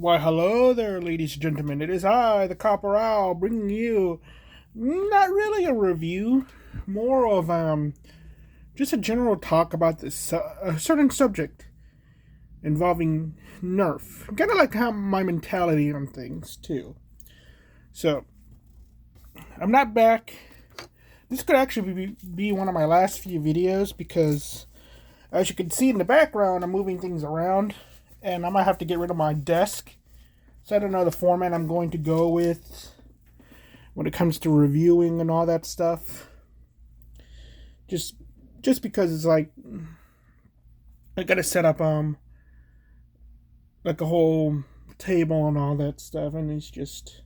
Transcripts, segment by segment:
Why, hello there, ladies and gentlemen. It is I, the Copper Owl, bringing you not really a review, more of just a general talk about this a certain subject involving Nerf. Kind of like how my mentality on things too. So I'm not back. This could actually be one of my last few videos because, as you can see in the background, I'm moving things around, and I might have to get rid of my desk. So I don't know the format I'm going to go with when it comes to reviewing and all that stuff. Just because it's like I gotta set up like a whole table and all that stuff, and it's just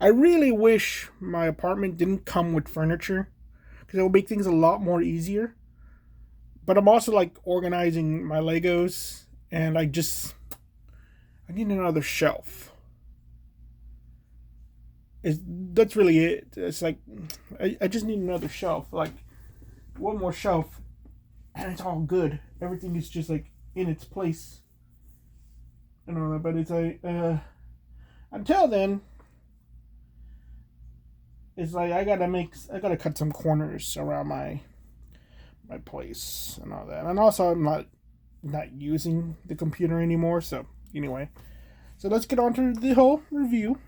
I really wish my apartment didn't come with furniture because it would make things a lot more easier. But I'm also like organizing my Legos, and I need another shelf. That's really it. It's like I just need another shelf, like one more shelf, and it's all good. Everything is just like in its place and all that. But it's like until then, it's like I gotta cut some corners around my place and all that. And also, I'm not using the computer anymore. So anyway, so let's get on to the whole review.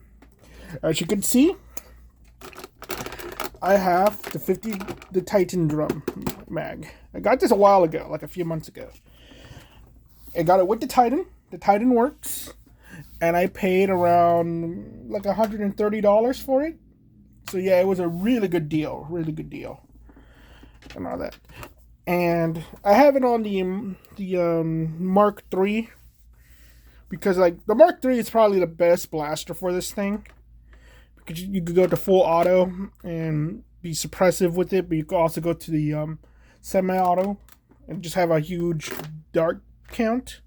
As you can see, I have the Titan drum mag. I got this a while ago, like a few months ago. I got it with the Titan. The Titan works, and I paid around like $130 for it. So yeah, it was a really good deal, and all that. And I have it on the Mark III because like the Mark III is probably the best blaster for this thing because you could go to full auto and be suppressive with it, but you could also go to the semi-auto and just have a huge dart count.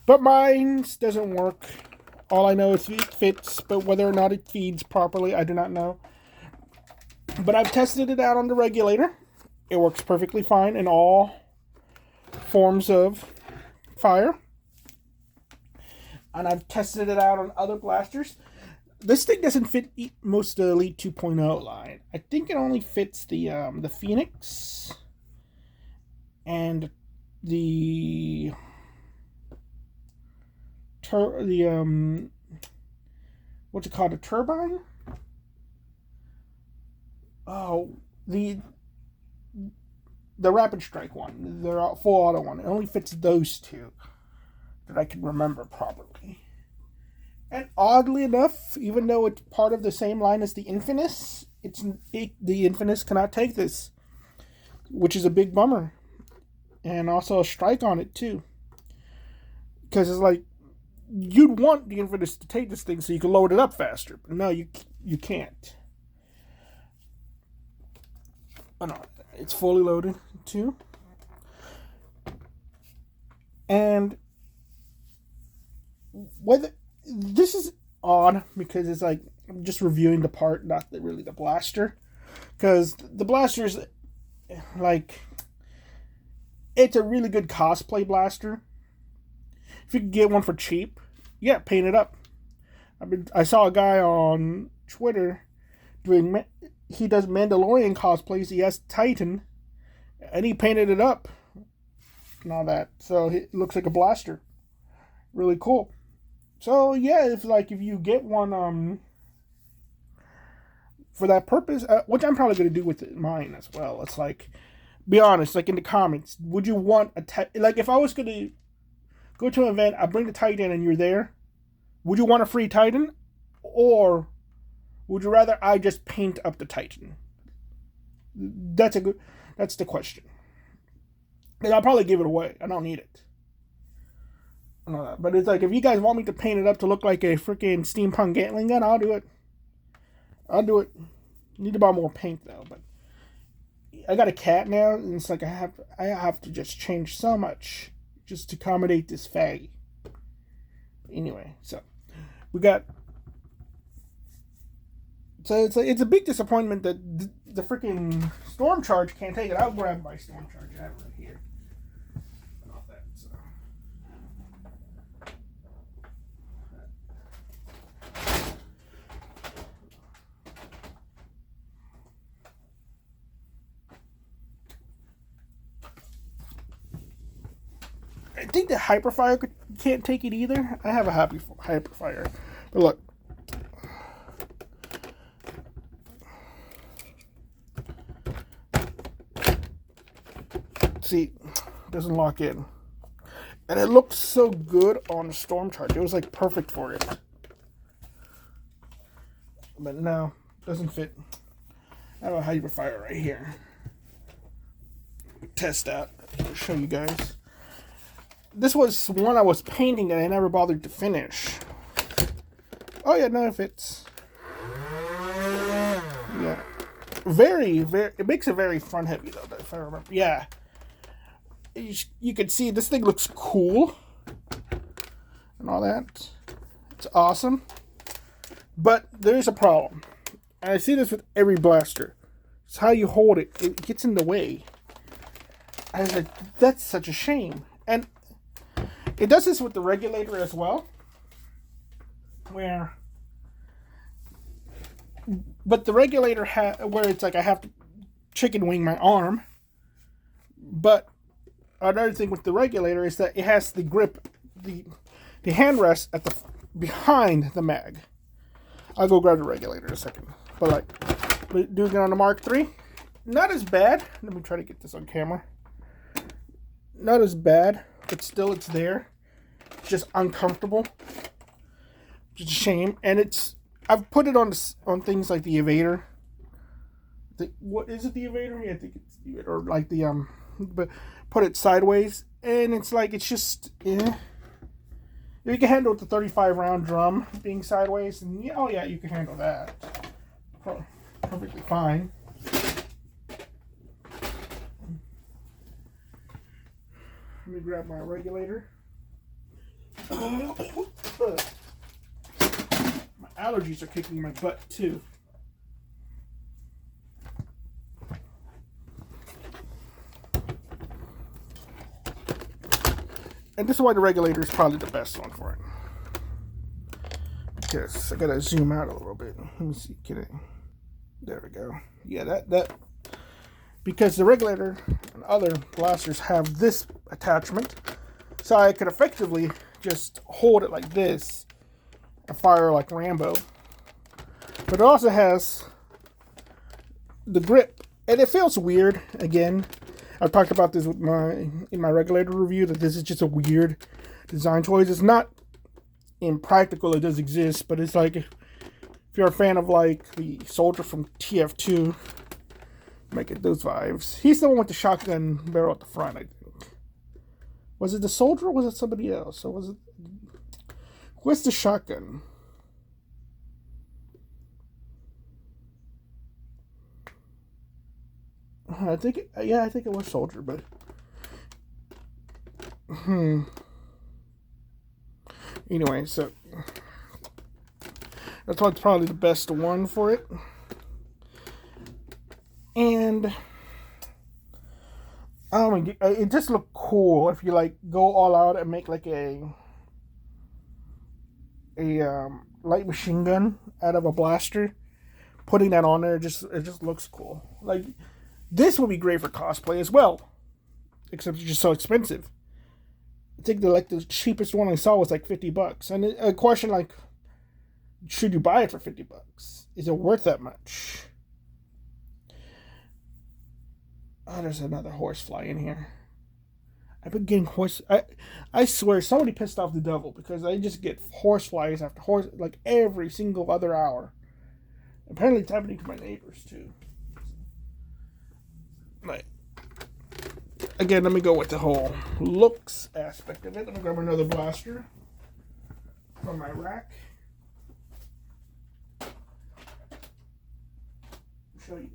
But mine doesn't work. All I know is it fits, but whether or not it feeds properly, I do not know. But I've tested it out on the regulator. It works perfectly fine in all forms of fire. And I've tested it out on other blasters. This thing doesn't fit most of the Elite 2.0 line. I think it only fits the Phoenix and the what's it called? A turbine? Oh, the Rapid Strike one, the full auto one. It only fits those two that I can remember properly. And oddly enough, even though it's part of the same line as the Infinus, the Infinus cannot take this, which is a big bummer. And also a strike on it too, because it's like you'd want the Infinus to take this thing so you can load it up faster, but no, you can't. Oh no, it's fully loaded too. And whether this is odd because it's like I'm just reviewing the part, not really the blaster, because the blaster's like it's a really good cosplay blaster. If you can get one for cheap, yeah, paint it up. I saw a guy on Twitter he does Mandalorian cosplays. He has Titan, and he painted it up and all that, so it looks like a blaster. Really cool. So yeah, if you get one for that purpose, which I'm probably gonna do with mine as well. It's like, be honest, like in the comments, would you want like if I was gonna go to an event, I bring the Titan and you're there, would you want a free Titan, or would you rather I just paint up the Titan? That's the question. And I'll probably give it away. I don't need it. But it's like, if you guys want me to paint it up to look like a freaking steampunk Gatling gun, I'll do it. Need to buy more paint though, but I got a cat now, and it's like I have to just change so much just to accommodate this fag. Anyway, so we got. So it's a big disappointment that the freaking Storm Charge can't take it. I'll grab my Storm Charge. I have it right here. I think the Hyperfire can't take it either. I have a Hyperfire. But look. See, it doesn't lock in. And it looks so good on the Storm Charge. It was like perfect for it. But no, doesn't fit. I have a Hyperfire right here. Test that. I'll show you guys. This was one I was painting that I never bothered to finish. Oh yeah, no, it fits. Yeah. Very, it makes it very front heavy though, if I remember. Yeah. You can see this thing looks cool. And all that. It's awesome. But there's a problem. And I see this with every blaster. It's how you hold it. It gets in the way. I was like, that's such a shame. And it does this with the regulator as well. But the regulator where it's like I have to chicken wing my arm. But another thing with the regulator is that it has the grip, the handrest at the behind the mag. I'll go grab the regulator in a second. But like doing it on the Mark III, not as bad. Let me try to get this on camera. Not as bad, but still it's there. It's just uncomfortable. It's a shame. And I've put it on things like the Evader. What is it, the Evader? Yeah, I think it's the Evader. Or like the but put it sideways, and it's like it's just you can handle the 35 round drum being sideways, and yeah, oh yeah, you can handle that perfectly fine. Let me grab my regulator. My allergies are kicking my butt too. And this is why the regulator is probably the best one for it. Because I gotta zoom out a little bit. Let me see. There we go. Yeah, that because the regulator and other blasters have this attachment, so I could effectively just hold it like this and fire like Rambo. But it also has the grip, and it feels weird. Again, I've talked about this with in my regulator review, that this is just a weird design choice. It's not impractical, it does exist, but it's like if you're a fan of like the soldier from TF2, make it those vibes. He's the one with the shotgun barrel at the front, I think. Was it the soldier or was it somebody else? Or was it... Where's the shotgun? I think it was soldier, but anyway, so that's why it's probably the best one for it. And oh my god, it just looked cool if you like go all out and make like a light machine gun out of a blaster. Putting that on there, it just looks cool. Like, this would be great for cosplay as well, except it's just so expensive. I think the cheapest one I saw was like $50, and a question like, should you buy it for $50? Is it worth that much? Oh, there's another horsefly in here. I've been getting I swear somebody pissed off the devil, because I just get horseflies after like every single other hour. Apparently it's happening to my neighbors too. Right. Again, let me go with the whole looks aspect of it. Let me grab another blaster from my rack. Show you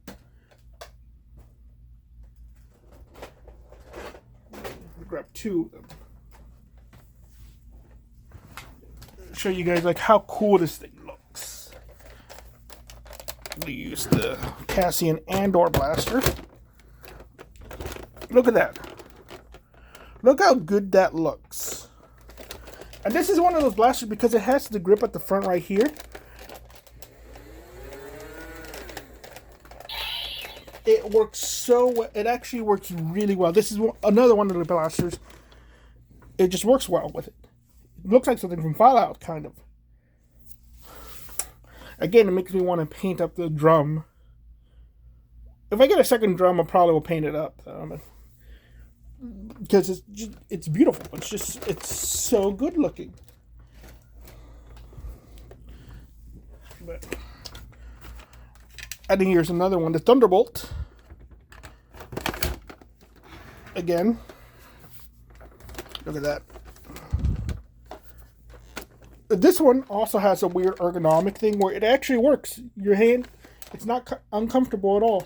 guys. Grab two of them. Show you guys like how cool this thing looks. We use the Cassian Andor blaster. Look at that. Look how good that looks. And this is one of those blasters because it has the grip at the front right here. it works so well. It actually works really well. This is another one of the blasters. It just works well with it. It looks like something from Fallout, kind of. Again, it makes me want to paint up the drum. If I get a second drum, I probably will paint it up. Because it's beautiful. It's so good looking. But I think here's another one, the Thunderbolt. Again, look at that. This one also has a weird ergonomic thing where it actually works. Your hand, it's not uncomfortable at all.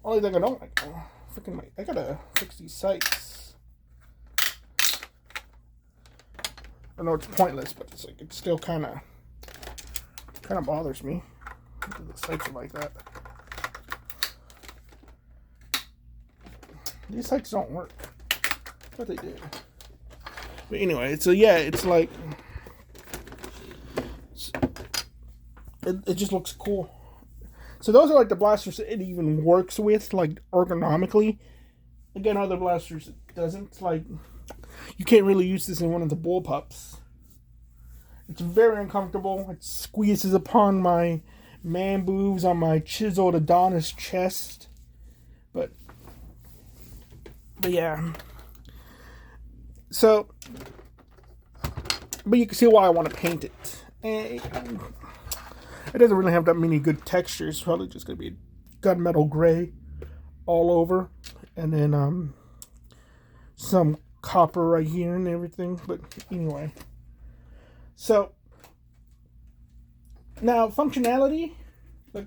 Only thing I don't like, I gotta fix these sights. I know it's pointless, but it's like, it still kind of bothers me. The sights are like that. These sights don't work, but they do. But anyway, so yeah, it's like it just looks cool. So those are like the blasters that it even works with, like ergonomically. Again, other blasters it doesn't. Like you can't really use this in one of the bullpups. It's very uncomfortable. It squeezes upon my man boobs on my chiseled Adonis chest. But yeah. So, but you can see why I want to paint it. And it doesn't really have that many good textures. It's probably just going to be gunmetal gray all over. And then some copper right here and everything. But anyway. So, now functionality. Like,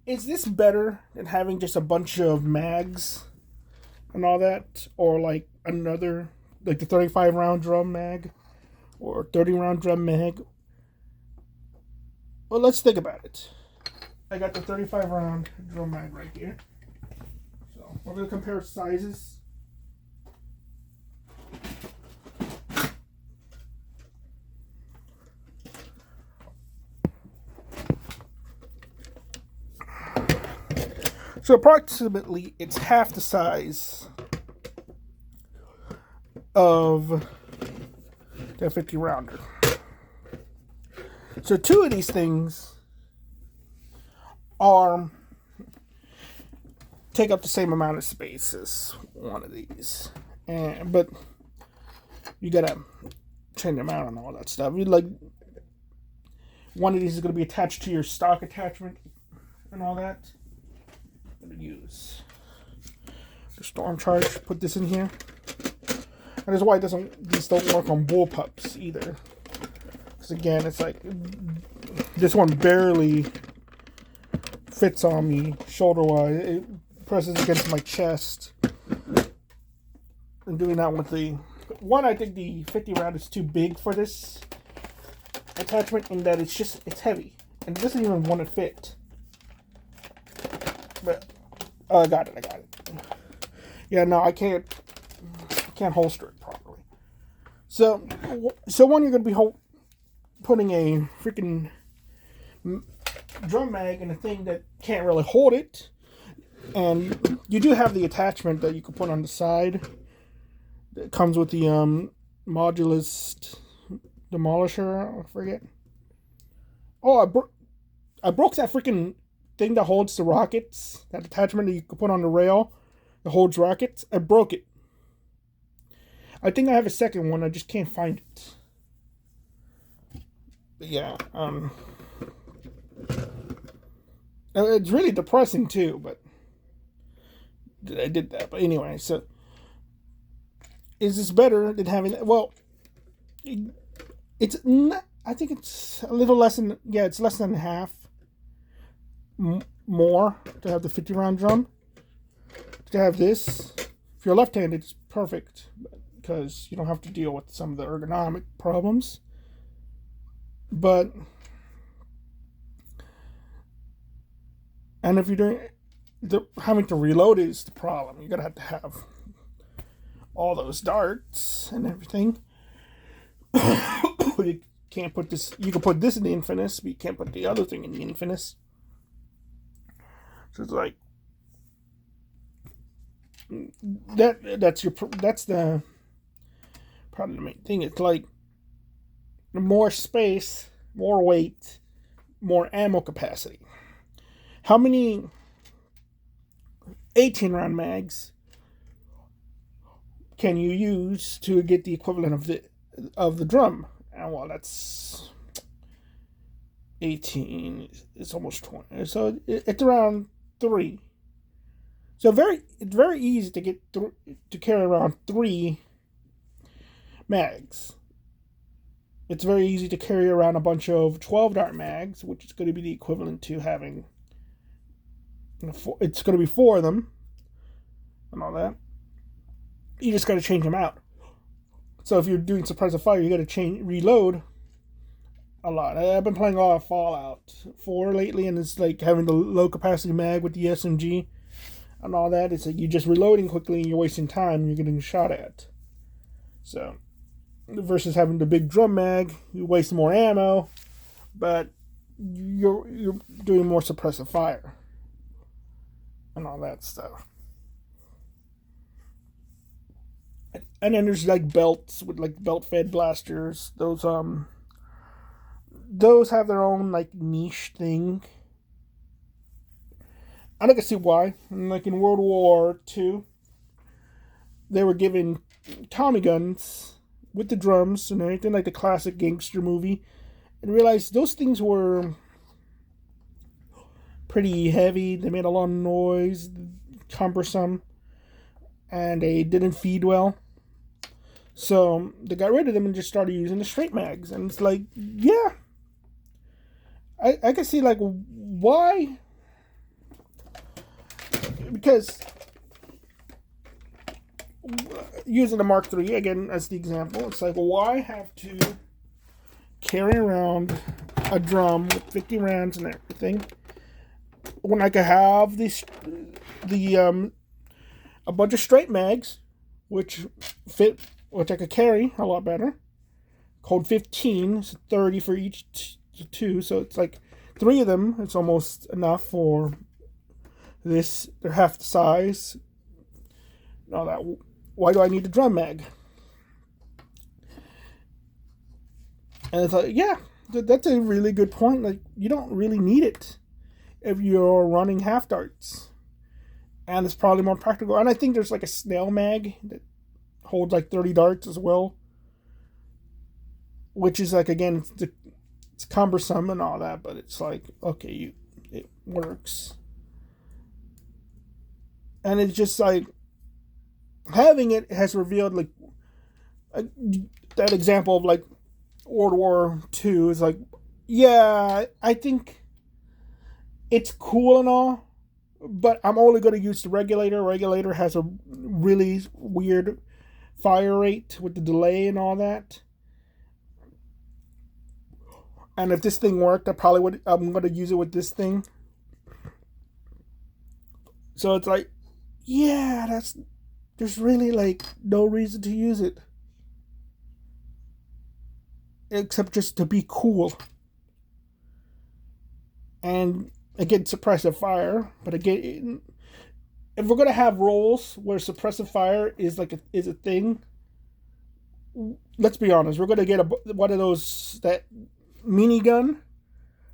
is this better than having just a bunch of mags and all that? Or like another, like the 35 round drum mag? Or 30 round drum mag? Well, let's think about it. I got the 35 round drum mag right here. So, we're going to compare sizes. So approximately, it's half the size of the 50 rounder. So two of these things take up the same amount of space as one of these, but you gotta change them out and all that stuff. You like one of these is gonna be attached to your stock attachment and all that. Use the storm charge, put this in here, and that's why these don't work on bullpups either, because again it's like this one barely fits on me shoulder wise. It presses against my chest, and doing that with the one, I think the 50 round is too big for this attachment in that it's heavy and it doesn't even want to fit. But I got it. Yeah, no, I can't holster it properly. So one, you're gonna be putting a freaking drum mag in a thing that can't really hold it, and you do have the attachment that you can put on the side that comes with the modulus demolisher. I forget. Oh, I broke that freaking thing that holds the rockets, that attachment that you can put on the rail that holds rockets. I broke it. I think I have a second one, I just can't find it. But yeah, it's really depressing too, but I did that. But anyway, so is this better than having that? Well, it's not, I think it's a little less than, it's less than half more to have the 50 round drum. To have this, if you're left-handed, it's perfect because you don't have to deal with some of the ergonomic problems. But and if you're doing having to reload is the problem. You're gonna have to have all those darts and everything. You can't put this. You can put this in the Infinus, but you can't put the other thing in the Infinus. So it's like that's the probably the main thing. It's like more space, more weight, more ammo capacity. How many 18 round mags can you use to get the equivalent of the drum? And well, that's 18. It's almost 20. So it's around 3. So it's very easy to get to carry around 3 mags. It's very easy to carry around a bunch of 12 dart mags, which is going to be the equivalent to having. It's going to be 4 of them, and all that. You just got to change them out. So if you're doing suppressive fire, you got to reload a lot. I've been playing a lot of Fallout 4 lately, and it's like having the low capacity mag with the SMG and all that. It's like you're just reloading quickly and you're wasting time and you're getting shot at. So versus having the big drum mag, you waste more ammo, but you're doing more suppressive fire and all that stuff. And then there's like belts with like belt fed blasters. Those have their own like niche thing. And I can see why. Like in World War II, they were given Tommy guns with the drums and everything, like the classic gangster movie, and realized those things were pretty heavy. They made a lot of noise, cumbersome, and they didn't feed well. So they got rid of them and just started using the straight mags. And it's like, yeah, I can see like why. Because using the Mark III again as the example, it's like, why have to carry around a drum with 50 rounds and everything when I could have a bunch of straight mags which I could carry a lot better. Code 15 is 30 for each two, so it's like 3 of them. It's almost enough for this. They're half the size. All that. Why do I need a drum mag? And it's like, yeah, that's a really good point. Like, you don't really need it if you're running half darts, and it's probably more practical. And I think there's like a snail mag that holds like 30 darts as well, which is like, again, it's cumbersome and all that, but it's like, okay, it works. And it's just like having it has revealed like that example of like World War II is like, yeah, I think it's cool and all, but I'm only going to use the regulator. Regulator has a really weird fire rate with the delay and all that. And if this thing worked, I'm going to use it with this thing. So it's like, yeah, there's really like no reason to use it. Except just to be cool. And again, suppressive fire. But again, if we're going to have roles where suppressive fire is like is a thing, let's be honest, we're going to get one of those, that minigun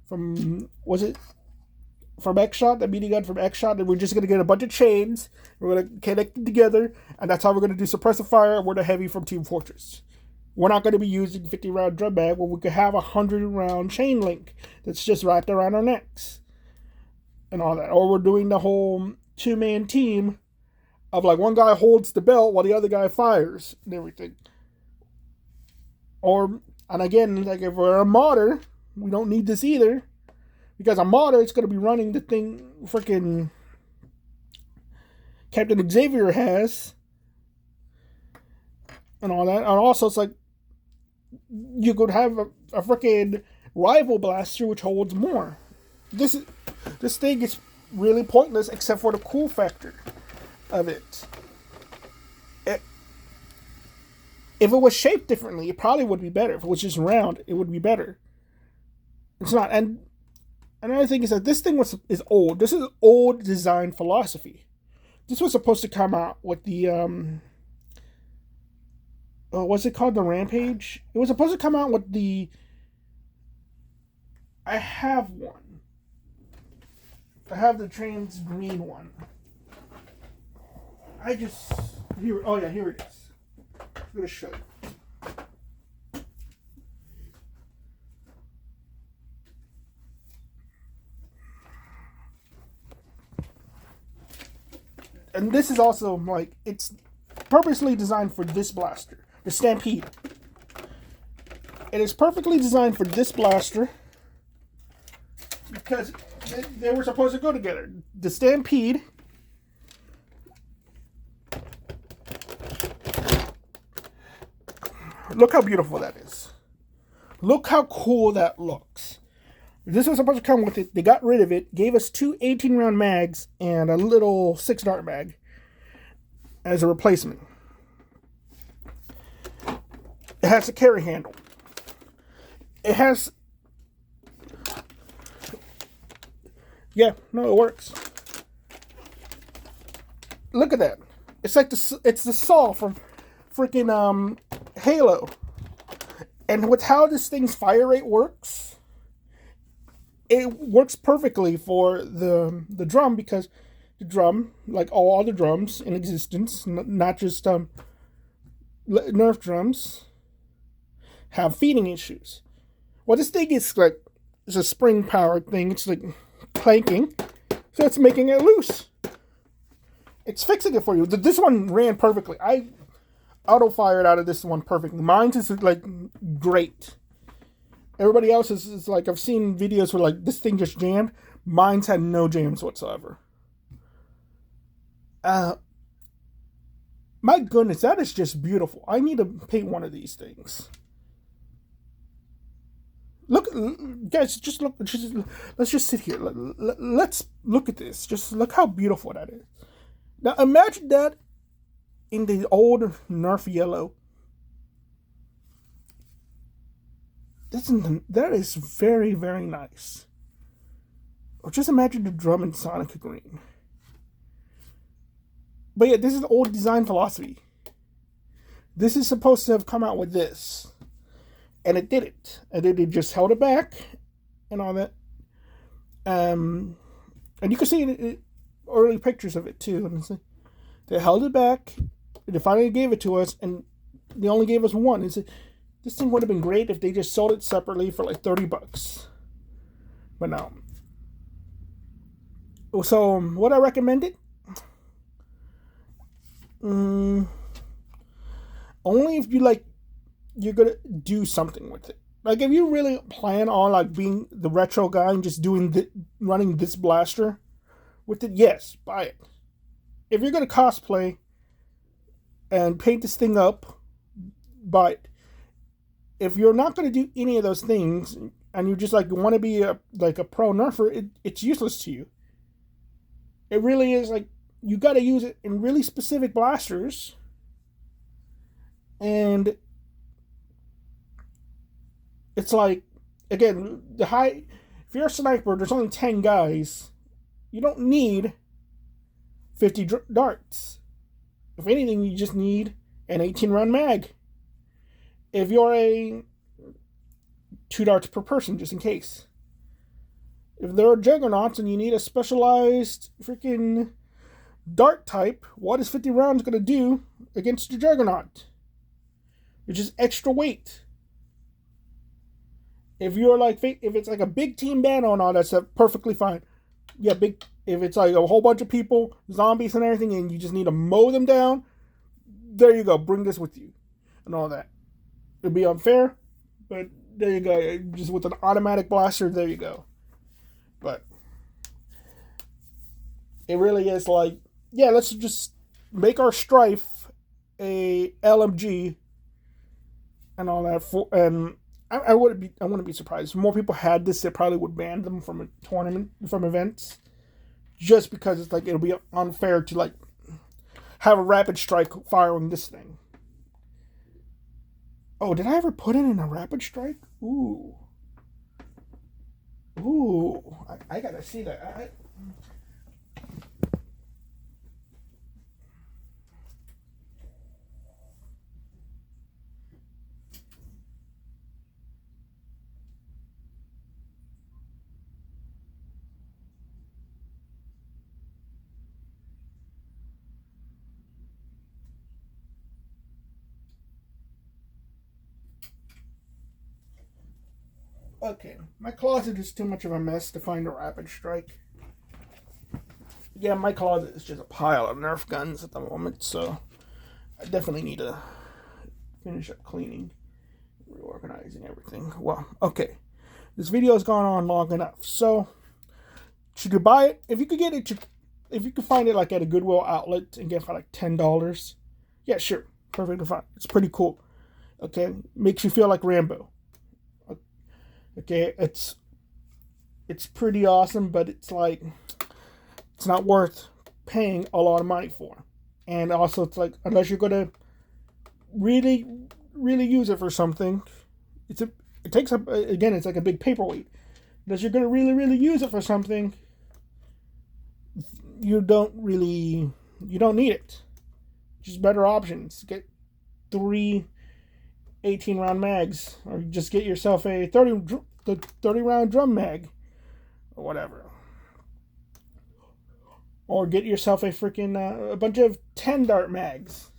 from, was it from X-Shot, the minigun from X-Shot, and we're just going to get a bunch of chains, we're going to connect them together, and that's how we're going to do suppressive fire. We're the heavy from Team Fortress. We're not going to be using 50 round drum mag where we could have 100 round chain link that's just wrapped around our necks and all that. Or we're doing the whole 2-man team of like one guy holds the belt while the other guy fires and everything. And again, like if we're a modder, we don't need this either, because a modder is going to be running the thing freaking Captain Xavier has and all that. And also, it's like you could have a freaking rival blaster which holds more. This thing is really pointless except for the cool factor of it. If it was shaped differently, it probably would be better. If it was just round, it would be better. It's not. And Another thing is that this thing is old. This is old design philosophy. This was supposed to come out with the what's it called? The Rampage. It was supposed to come out with the. I have one. I have the trans green one. I just here. Oh yeah, here it is. I'm gonna show you. And this is also like it's purposely designed for this blaster, the Stampede. It is perfectly designed for this blaster because they were supposed to go together. The Stampede look how beautiful that is. Look how cool that looks. This was supposed to come with it. They got rid of it, gave us two 18-round mags and a little 6-dart mag as a replacement. It has a carry handle. It has... Yeah, no, it works. Look at that. It's like it's the saw from freaking Halo. And with how this thing's fire rate works, it works perfectly for the drum because the drum, like all other drums in existence, not just Nerf drums, have feeding issues. Well, this thing is like it's a spring powered thing. It's like clanking, so it's making it loose. It's fixing it for you. This one ran perfectly. I auto fired out of this one perfectly. Mine's is like great. Everybody else is like, I've seen videos where like this thing just jammed. Mine's had no jams whatsoever. My goodness, that is just beautiful. I need to paint one of these things. Look, guys, just look. Let's just sit here. Let's look at this. Just look how beautiful that is. Now imagine that in the old Nerf yellow. That is very, very nice. Or just imagine the drum in Sonic Green. But yeah, this is old design philosophy. This is supposed to have come out with this. And it didn't. And then it just held it back and all that. And you can see early pictures of it too. And they held it back. And they finally gave it to us. And they only gave us one. And said, this thing would have been great if they just sold it separately for like $30. But no. So, would I recommend it? Only if you're gonna do something with it. Like if you really plan on like being the retro guy and just running this blaster with it, yes, buy it. If you're gonna cosplay and paint this thing up, buy it. If you're not gonna do any of those things and you just like want to be a pro nerfer, it's useless to you. It really is like you got to use it in really specific blasters. And it's like, again, if you're a sniper, there's only 10 guys. You don't need 50 darts. If anything, you just need an 18-round mag. If you're 2 darts per person, just in case. If there are juggernauts and you need a specialized freaking dart type, what is 50 rounds going to do against the juggernaut? Which is extra weight. If it's like a big team battle and all that stuff, perfectly fine. Yeah, if it's like a whole bunch of people, zombies and everything, and you just need to mow them down, there you go. Bring this with you and all that. It'd be unfair, but there you go. Just with an automatic blaster, there you go. But it really is like, yeah, let's just make our Strife a LMG and all that. And I wouldn't be surprised if more people had this. They probably would ban them from a tournament, from events, just because it's like it'll be unfair to like have a rapid strike firing this thing. Oh, did I ever put it in a rapid strike? Ooh. Ooh, I gotta see that. Okay, my closet is too much of a mess to find a rapid strike. Yeah, my closet is just a pile of Nerf guns at the moment, so I definitely need to finish up cleaning, reorganizing everything. Well, okay, this video has gone on long enough. So, should you buy it? If you could get it, if you could find it like at a Goodwill outlet and get it for like $10, yeah, sure, perfectly fine. It's pretty cool. Okay, makes you feel like Rambo. Okay, it's pretty awesome, but it's like it's not worth paying a lot of money for. And also, it's like unless you're gonna really, really use it for something, it takes up again. It's like a big paperweight. Unless you're gonna really, really use it for something, you don't need it. Just better options. Get 3 18-round mags, or just get yourself a 30-round drum mag, or whatever. Or get yourself a freaking a bunch of 10-dart mags,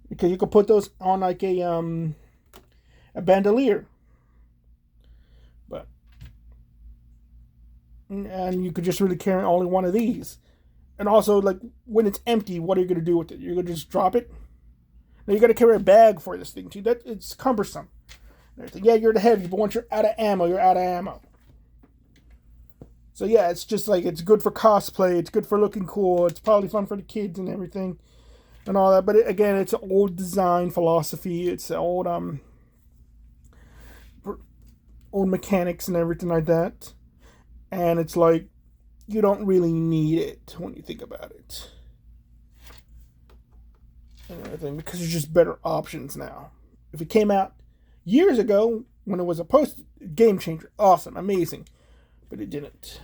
because you could put those on like a bandolier. But and you could just really carry only one of these. And also, like, when it's empty, what are you gonna do with it? You're gonna just drop it? Now you got to carry a bag for this thing too. That it's cumbersome. Yeah, you're the heavy, but once you're out of ammo, you're out of ammo. So yeah, it's just like it's good for cosplay. It's good for looking cool. It's probably fun for the kids and everything, and all that. But again, it's an old design philosophy. It's old old mechanics and everything like that. And it's like you don't really need it when you think about it. And everything, because there's just better options now. If it came out years ago when it was a game changer, awesome, amazing, but it didn't.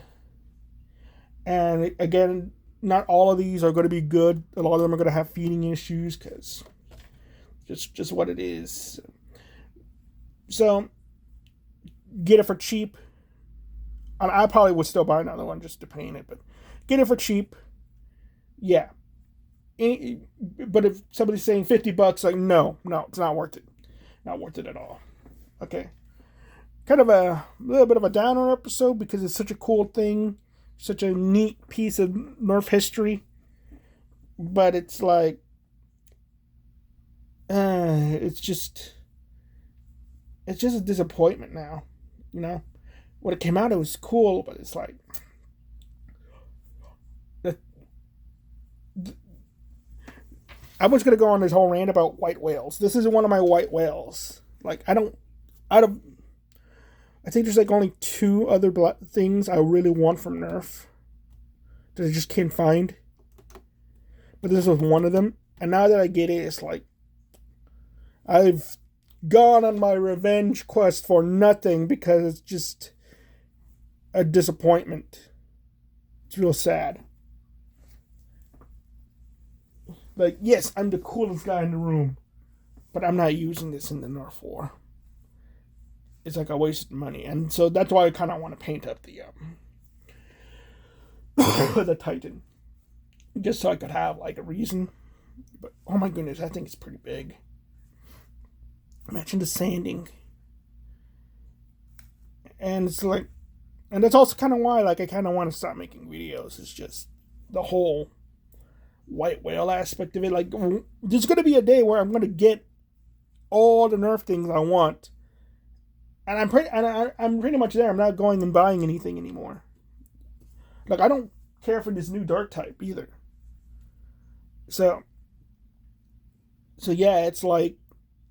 And again, not all of these are going to be good. A lot of them are going to have feeding issues because just what it is. So get it for cheap. And I probably would still buy another one just to paint it, but get it for cheap. Yeah. But if somebody's saying $50, like no, it's not worth it. Not worth it at all. Okay. Kind of a little bit of a downer episode because it's such a cool thing, such a neat piece of Nerf history. But it's like, it's just a disappointment now. You know, when it came out, it was cool, but it's like I was gonna go on this whole rant about white whales. This isn't one of my white whales. Like I think there's like only 2 other things I really want from Nerf that I just can't find. But this was one of them, and now that I get it, it's like I've gone on my revenge quest for nothing because it's just a disappointment. It's real sad. Like, yes, I'm the coolest guy in the room, but I'm not using this in the Nerf war. It's like I wasted money, and so that's why I kind of want to paint up the the Titan, just so I could have like a reason. But oh my goodness, I think it's pretty big. Imagine the sanding, and it's like, and that's also kind of why like I kind of want to stop making videos. It's just the whole white whale aspect of it. Like, there's going to be a day where I'm going to get all the Nerf things I want, and I'm pretty much there. I'm not going and buying anything anymore. Like, I don't care for this new dark type either. So yeah, it's like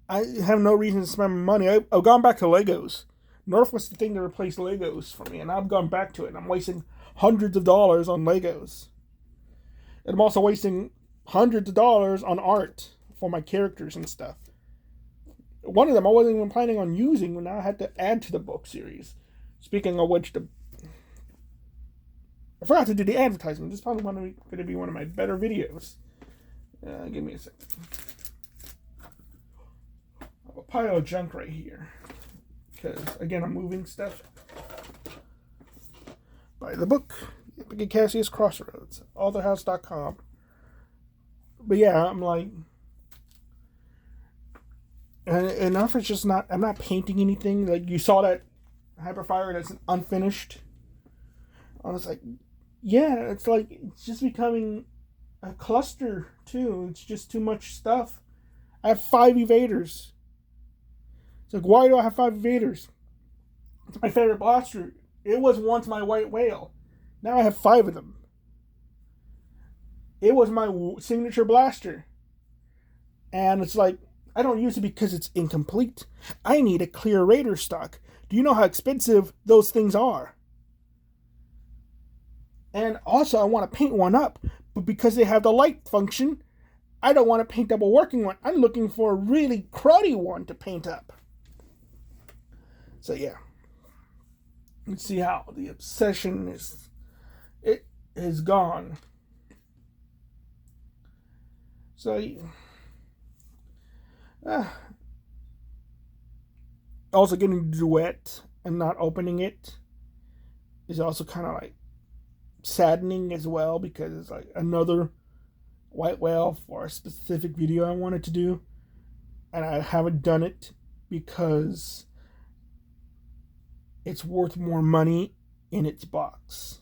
I have no reason to spend money. I've gone back to Legos. Nerf was the thing to replace Legos for me, and I've gone back to it, and I'm wasting hundreds of dollars on Legos. And I'm also wasting hundreds of dollars on art for my characters and stuff. One of them I wasn't even planning on using, and now I had to add to the book series. Speaking of which, I forgot to do the advertisement. This is probably going to be one of my better videos. Give me a second. I have a pile of junk right here. Because, again, I'm moving stuff. Buy the book. Epic and Cassius Crossroads. authorhouse.com. But yeah, I'm like... And enough, it's just not... I'm not painting anything. Like, you saw that Hyperfire that's unfinished. I was like... Yeah, it's like... It's just becoming a cluster, too. It's just too much stuff. I have 5 evaders. It's like, why do I have 5 evaders? It's my favorite blaster. It was once my white whale. Now I have 5 of them. It was my signature blaster. And it's like, I don't use it because it's incomplete. I need a clear Raider stock. Do you know how expensive those things are? And also, I want to paint one up. But because they have the light function, I don't want to paint up a working one. I'm looking for a really cruddy one to paint up. So yeah. Let's see how the obsession is gone. So also getting Duet and not opening it is also kind of like saddening as well, because it's like another white whale for a specific video I wanted to do, and I haven't done it because it's worth more money in its box.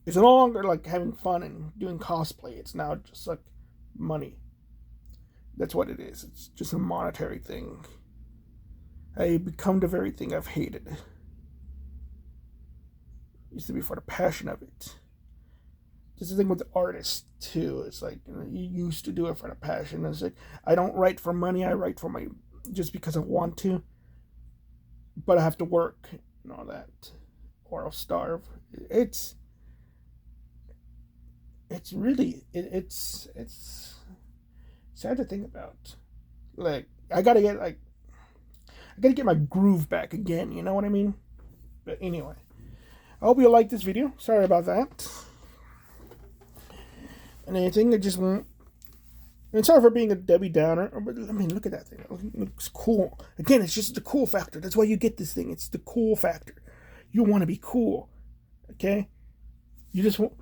It's no longer like having fun and doing cosplay. It's now just like money. That's what it is. It's just a monetary thing. I become the very thing I've hated. It used to be for the passion of it. This is the thing with the artist too. It's like, you used to do it for the passion. It's like, I don't write for money. I write for my, just because I want to. But I have to work and all that, or I'll starve. It's really it's sad to think about. Like, I gotta get my groove back again. You know what I mean? But anyway, I hope you like this video. Sorry about that. And anything, I just won't. And sorry for being a Debbie Downer, but I mean, look at that thing. It looks cool. Again, it's just the cool factor. That's why you get this thing. It's the cool factor. You want to be cool, okay? You just want.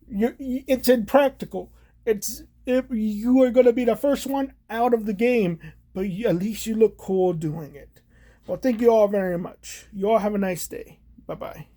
It's impractical. You are going to be the first one out of the game, but at least you look cool doing it. Well, thank you all very much. You all have a nice day. Bye-bye.